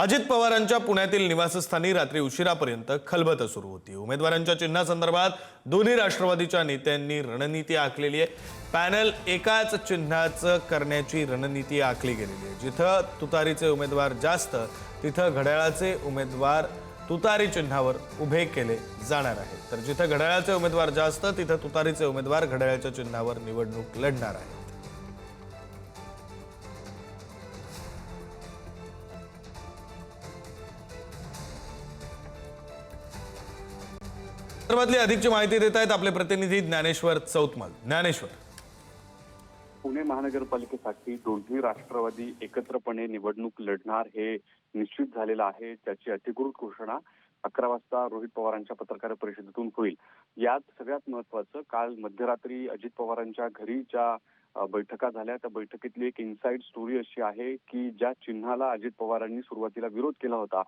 अजित पवारांच्या पुण्यातील निवासस्थानी रात्री उशिरापर्यंत खलबत सुरू होती। उमेदवारांच्या चिन्हासंदर्भात दोन्ही राष्ट्रवादीच्या नेत्यांनी रणनीती आखलेली आहे। पॅनल एकाच चिन्हाचं करण्याची रणनीती आखली गेलेली आहे। जिथं तुतारीचे उमेदवार जास्त तिथं घड्याळाचे उमेदवार तुतारी चिन्हावर उभे केले जाणार आहेत, तर जिथं घड्याळाचे उमेदवार जास्त तिथं तुतारीचे उमेदवार घड्याळाच्या चिन्हावर निवडणूक लढणार आहेत। संदर्भातली अधिकची माहिती देत आहेत आपले प्रतिनिधी ज्ञानेश्वर चौतमल। ज्ञानेश्वर, पुणे महानगरपालिकेसाठी दोन्ही राष्ट्रवादी एकत्रपणे निवडणूक लढणार हे निश्चित झालेलं आहे। त्याची अधिकृत घोषणा 11 वाजता रोहित पवारांच्या पत्रकार परिषदेतून होईल। यात सगळ्यात महत्त्वाचं, काल मध्यरात्री अजित पवारांच्या घरी ज्या बैठका झाल्या त्या बैठकीतली एक इनसाइड स्टोरी अशी आहे की ज्या चिन्हाला अजित पवारांनी सुरुवातीला विरोध केला होता,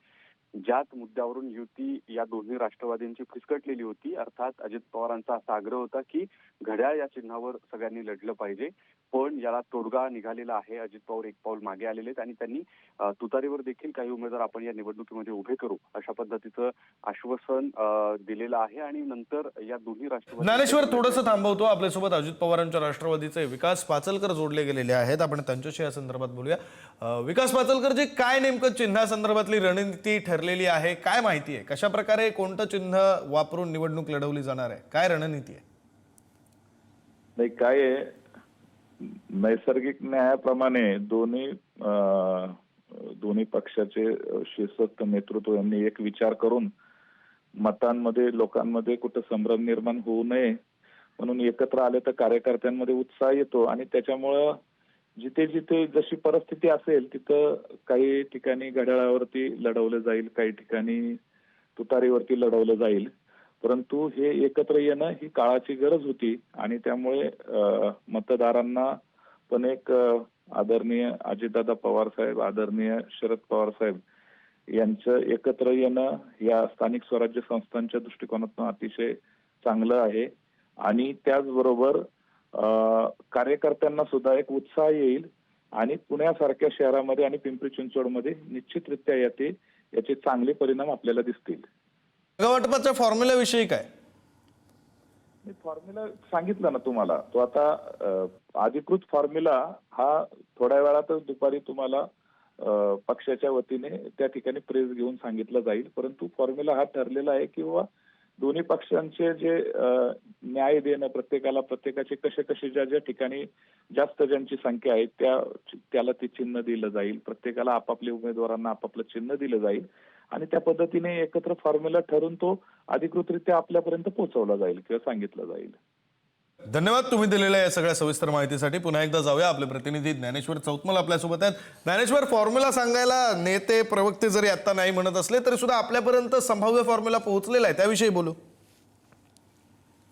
ज्यात मुद्द्यावरून युती या दोन्ही राष्ट्रवादींची फिसकटलेली होती, अर्थात अजित पवारांचा असा आग्रह होता की घड्याळ या चिन्हावर सगळ्यांनी लढलं पाहिजे, पण याला तोडगा निघालेला आहे। अजित पवार एक पाऊल मागे आलेले आहेत आणि त्यांनी तुतारीवर देखील काही उमेदवार आपण या निवडणुकीमध्ये उभे करू अशा पद्धतीचं आश्वासन दिलेलं आहे। आणि नंतर या दोन्ही राष्ट्रवादी ज्ञानेश्वर थोडंसं थांबवतो, आपल्यासोबत अजित पवारांच्या राष्ट्रवादीचे विकास पाचलकर जोडले गेलेले आहेत, आपण त्यांच्याशी या संदर्भात बोलूया। विकास पाचलकर जी काय नेमकं चिन्हासंदर्भातली रणनीती ठरलेली आहे, काय माहिती आहे, कशा प्रकारे कोणतं चिन्ह वापरून निवडणूक लढवली जाणार आहे, काय रणनीती आहे? नाही, काय आहे, नैसर्गिक न्यायाप्रमाणे दोन्ही पक्षाचे शीर्षस्थ नेतृत्व यांनी एक विचार करून मतांमध्ये लोकांमध्ये कुठं संभ्रम निर्माण होऊ नये म्हणून एकत्र आले तर कार्यकर्त्यांमध्ये उत्साह येतो आणि त्याच्यामुळं जिथे जिथे जशी परिस्थिती असेल तिथं काही ठिकाणी घड्याळावरती लढवलं जाईल, काही ठिकाणी तुतारीवरती लढवलं जाईल, परंतु हे एकत्र येणं ही काळाची गरज होती आणि त्यामुळे मतदारांना पण एक आदरणीय अजितदादा पवार साहेब, आदरणीय शरद पवार साहेब यांचं एकत्र येणं या स्थानिक स्वराज्य संस्थांच्या दृष्टिकोनातून अतिशय चांगलं आहे आणि त्याचबरोबर कार्यकर्त्यांना सुद्धा एक उत्साह येईल आणि पुण्यासारख्या शहरामध्ये आणि पिंपरी चिंचवडमध्ये निश्चितरित्या याचे चांगले परिणाम आपल्याला दिसतील। वाटपाच्या फॉर्म्युल्याविषयी काय? मी फॉर्म्युला सांगितलं ना तुम्हाला, तो आता अधिकृत फॉर्म्युला हा थोड्या वेळातच दुपारी तुम्हाला पक्षाच्या वतीने त्या ठिकाणी प्रेस घेऊन सांगितलं जाईल, परंतु फॉर्म्युला हा ठरलेला आहे किंवा दोन्ही पक्षांचे जे न्याय देणं, प्रत्येकाचे कसे ज्या ठिकाणी जास्त ज्यांची संख्या आहे त्याला ते चिन्ह दिलं जाईल, प्रत्येकाला आपापल्या उमेदवारांना आपापलं चिन्ह दिलं जाईल आणि त्या पद्धतीने एकत्र फॉर्म्युला ठरून तो अधिकृतरित्या आपल्यापर्यंत पोहोचवला जाईल किंवा सांगितलं जाईल। धन्यवाद तुम्ही दिलेल्या या सगळ्या सविस्तर माहितीसाठी। पुन्हा एकदा जाऊया, आपले प्रतिनिधी ज्ञानेश्वर चौतमल आपल्यासोबत आहेत। ज्ञानेश्वर, फॉर्म्युला सांगायला नेते प्रवक्ते जरी आता नाही म्हणत असले तरी सुद्धा आपल्यापर्यंत संभाव्य फॉर्म्युला पोहोचलेला आहे, त्याविषयी बोलू।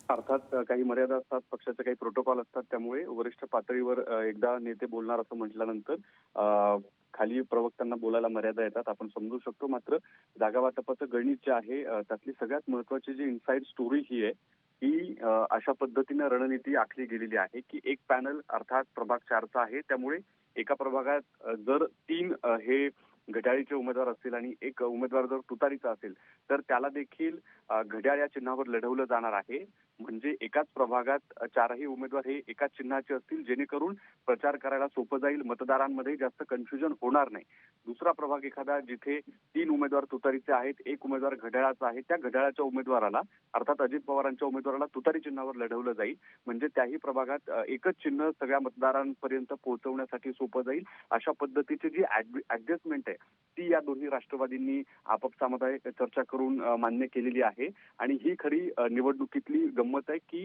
अर्थात काही मर्यादा असतात, पक्षाचे काही प्रोटोकॉल असतात, त्यामुळे वरिष्ठ पातळीवर एकदा नेते बोलणार असं म्हटल्यानंतर खाली प्रवक्त्यांना बोलायला मर्यादा येतात, आपण समजू शकतो। मात्र जागा वाटपाचं गणित जे आहे त्यातली सगळ्यात महत्वाची जी इनसाइड स्टोरी ही आहे ही अशा पद्धतीने रणनीती आखली गेलेली आहे की एक पॅनल अर्थात प्रभाग 4चा आहे, त्यामुळे एका प्रभागात जर 3 हे घड्याळीचे उमेदवार असतील आणि एक उमेदवार जर तुतारीचा असेल तर त्याला देखील घड्याळ या चिन्हावर लढवलं जाणार आहे। म्हणजे एकाच प्रभागात 4ही उमेदवार हे एकाच चिन्हाचे असतील, जेणेकरून प्रचार करायला सोपं जाईल, मतदारांमध्ये जास्त कन्फ्युजन होणार नाही। दुसरा प्रभाग एखादा जिथे 3 उमेदवार तुतारीचे आहेत, एक उमेदवार घड्याळाचा आहे, त्या घड्याळाच्या उमेदवाराला अर्थात अजित पवारांच्या उमेदवाराला तुतारी चिन्हावर लढवलं जाईल, म्हणजे त्याही प्रभागात एकच चिन्ह सगळ्या मतदारांपर्यंत पोहोचवण्यासाठी सोपं जाईल। अशा पद्धतीची जी ऍडजस्टमेंट आहे ती या दोन्ही राष्ट्रवादींनी आपापसामध्ये चर्चा करून मान्य केलेली आहे आणि ही खरी निवडणुकीतली गंमत आहे की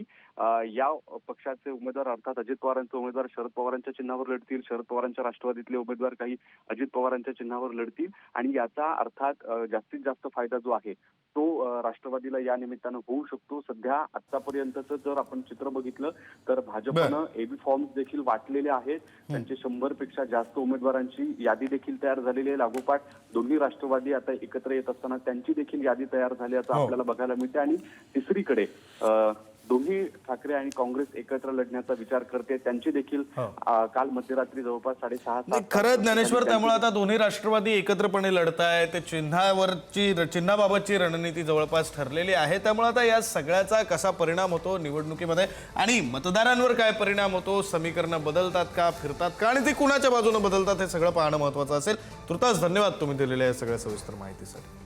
या पक्षाचे उमेदवार अर्थात अजित पवारांचे उमेदवार शरद पवारांच्या चिन्हावर लढतील, शरद पवारांच्या राष्ट्रवादीतले उमेदवार काही अजित पवारांच्या चिन्हावर लढतील आणि याचा अर्थात जास्तीत जास्त फायदा जो आहे तो राष्ट्रवादीला या निमित्तानं होऊ शकतो। सध्या आतापर्यंतचं जर आपण चित्र बघितलं तर भाजपनं एबी फॉर्म्स देखील वाटलेले आहेत, त्यांचे 100 पेक्षा जास्त उमेदवारांची यादी देखील तयार झालेली आहे। लागोपाठ दोन्ही राष्ट्रवादी आता एकत्र येत असताना त्यांची देखील यादी तयार झाल्याचं आपल्याला बघायला मिळते। आणि तिसरीकडे दोन्ही ठाकरे आणि काँग्रेस एकत्र लढण्याचा विचार करते. त्यांची देखील काल मध्यरात्री जवळपास 6:30 खरंच ज्ञानेश्वर, त्यामुळे आता दोन्ही राष्ट्रवादी एकत्रपणे लढतायत. ते चिन्हाबाबतची रणनीती जवळपास ठरलेली आहे. त्यामुळे आता या सगळ्याचा कसा परिणाम होतो निवडणुकीमध्ये आणि मतदारांवर काय परिणाम होतो, समीकरणं बदलतात का, फिरतात का आणि ती कुणाच्या बाजूने बदलतात हे सगळं पाहणं महत्त्वाचं असेल. तुर्तास धन्यवाद तुम्ही दिलेल्या या सगळ्या सविस्तर माहितीसाठी.